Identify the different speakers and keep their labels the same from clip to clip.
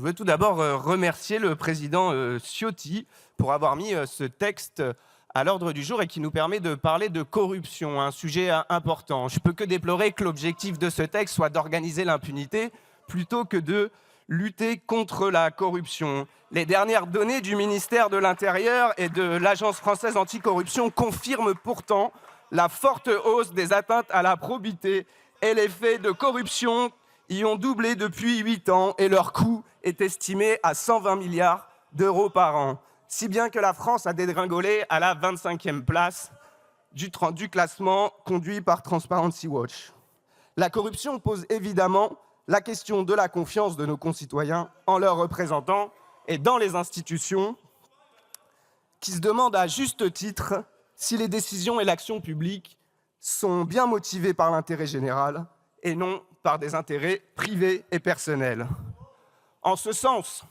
Speaker 1: Je veux tout d'abord remercier le président Ciotti pour avoir mis ce texte à l'ordre du jour et qui nous permet de parler de corruption, un sujet important. Je ne peux que déplorer que l'objectif de ce texte soit d'organiser l'impunité plutôt que de lutter contre la corruption. Les dernières données du ministère de l'Intérieur et de l'Agence française anticorruption confirment pourtant la forte hausse des atteintes à la probité et les faits de corruption y ont doublé depuis 8 ans et leur coût est estimé à 120 milliards d'euros par an. Si bien que la France a dégringolé à la 25e place du classement conduit par Transparency Watch. La corruption pose évidemment la question de la confiance de nos concitoyens en leurs représentants et dans les institutions qui se demandent à juste titre si les décisions et l'action publique sont bien motivées par l'intérêt général et non par des intérêts privés et personnels. En ce sens,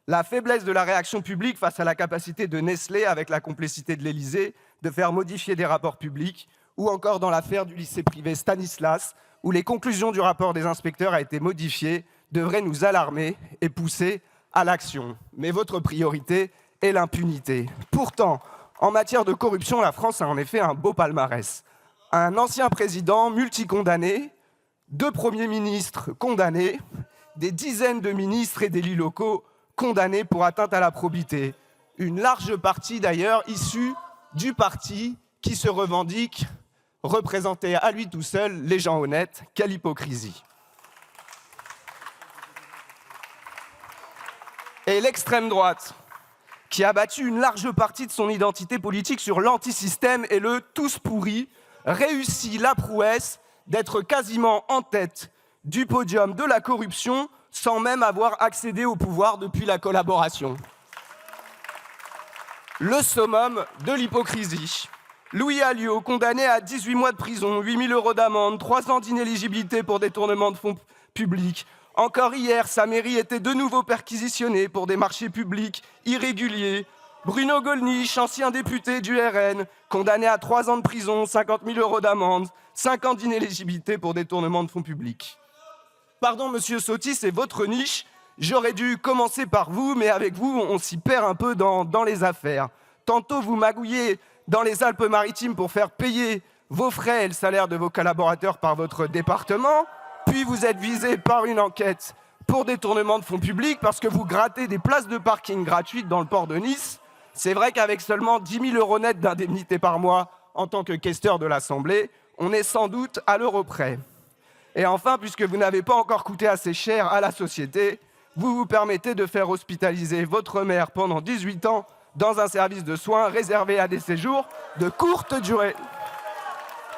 Speaker 1: la faiblesse de la réaction publique face à la capacité de Nestlé, avec la complicité de l'Élysée, de faire modifier des rapports publics, ou encore dans l'affaire du lycée privé Stanislas, où les conclusions du rapport des inspecteurs ont été modifiées, devrait nous alarmer et pousser à l'action. Mais votre priorité est l'impunité. Pourtant, en matière de corruption, la France a en effet un beau palmarès. Un ancien président multicondamné, 2 premiers ministres condamnés, des dizaines de ministres et d'élus locaux condamnés pour atteinte à la probité. Une large partie d'ailleurs issue du parti qui se revendique représenter à lui tout seul les gens honnêtes. Quelle hypocrisie! Et l'extrême droite, qui a bâti une large partie de son identité politique sur l'antisystème et le tous pourris, réussit la prouesse d'être quasiment en tête du podium de la corruption sans même avoir accédé au pouvoir depuis la collaboration. Le summum de l'hypocrisie. Louis Alliot, condamné à 18 mois de prison, 8 000 € d'amende, 3 ans d'inéligibilité pour détournement de fonds publics. Encore hier, sa mairie était de nouveau perquisitionnée pour des marchés publics irréguliers. Bruno Gollnisch, ancien député du RN, condamné à 3 ans de prison, 50 000 € d'amende, 5 ans d'inéligibilité pour détournement de fonds publics. Pardon, monsieur Ciotti, c'est votre niche. J'aurais dû commencer par vous, mais avec vous, on s'y perd un peu dans les affaires. Tantôt, vous magouillez dans les Alpes-Maritimes pour faire payer vos frais et le salaire de vos collaborateurs par votre département, puis vous êtes visé par une enquête pour détournement de fonds publics parce que vous grattez des places de parking gratuites dans le port de Nice. C'est vrai qu'avec seulement 10 000 € net d'indemnité par mois en tant que questeur de l'Assemblée, on est sans doute à l'euro près. Et enfin, puisque vous n'avez pas encore coûté assez cher à la société, vous vous permettez de faire hospitaliser votre mère pendant 18 ans dans un service de soins réservé à des séjours de courte durée.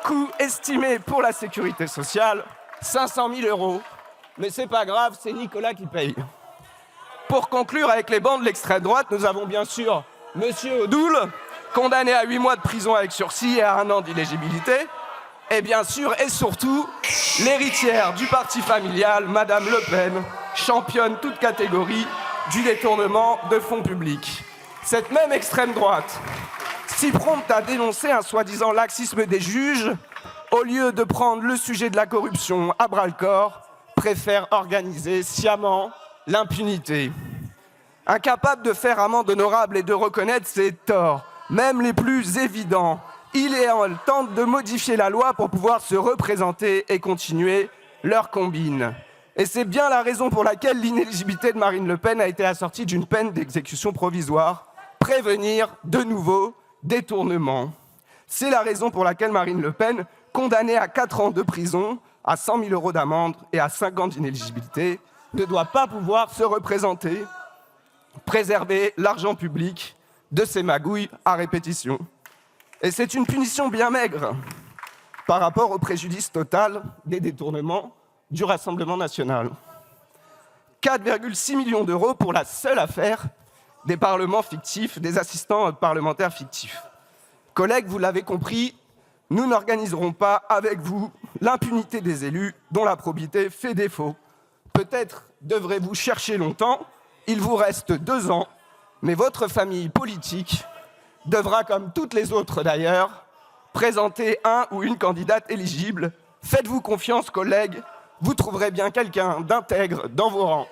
Speaker 1: Coût estimé pour la sécurité sociale, 500 000 €. Mais c'est pas grave, c'est Nicolas qui paye. Pour conclure avec les bancs de l'extrême droite, nous avons bien sûr Monsieur Odoul, condamné à 8 mois de prison avec sursis et à 1 an d'inéligibilité. Et bien sûr et surtout, l'héritière du parti familial, Madame Le Pen, championne toute catégorie du détournement de fonds publics. Cette même extrême droite, si prompte à dénoncer un soi-disant laxisme des juges, au lieu de prendre le sujet de la corruption à bras-le-corps, préfère organiser sciemment l'impunité. Incapable de faire amende honorable et de reconnaître ses torts, même les plus évidents, il et elle tentent de modifier la loi pour pouvoir se représenter et continuer leur combine. Et c'est bien la raison pour laquelle l'inéligibilité de Marine Le Pen a été assortie d'une peine d'exécution provisoire, prévenir de nouveaux détournements. C'est la raison pour laquelle Marine Le Pen, condamnée à 4 ans de prison, à 100 000 € d'amende et à 5 ans d'inéligibilité, ne doit pas pouvoir se représenter, préserver l'argent public de ces magouilles à répétition. Et c'est une punition bien maigre par rapport au préjudice total des détournements du Rassemblement national. 4,6 millions d'euros pour la seule affaire des parlements fictifs, des assistants parlementaires fictifs. Collègues, vous l'avez compris, nous n'organiserons pas avec vous l'impunité des élus dont la probité fait défaut. Peut-être devrez-vous chercher longtemps, il vous reste 2 ans, mais votre famille politique devra, comme toutes les autres d'ailleurs, présenter un ou une candidate éligible. Faites-vous confiance, collègues, vous trouverez bien quelqu'un d'intègre dans vos rangs.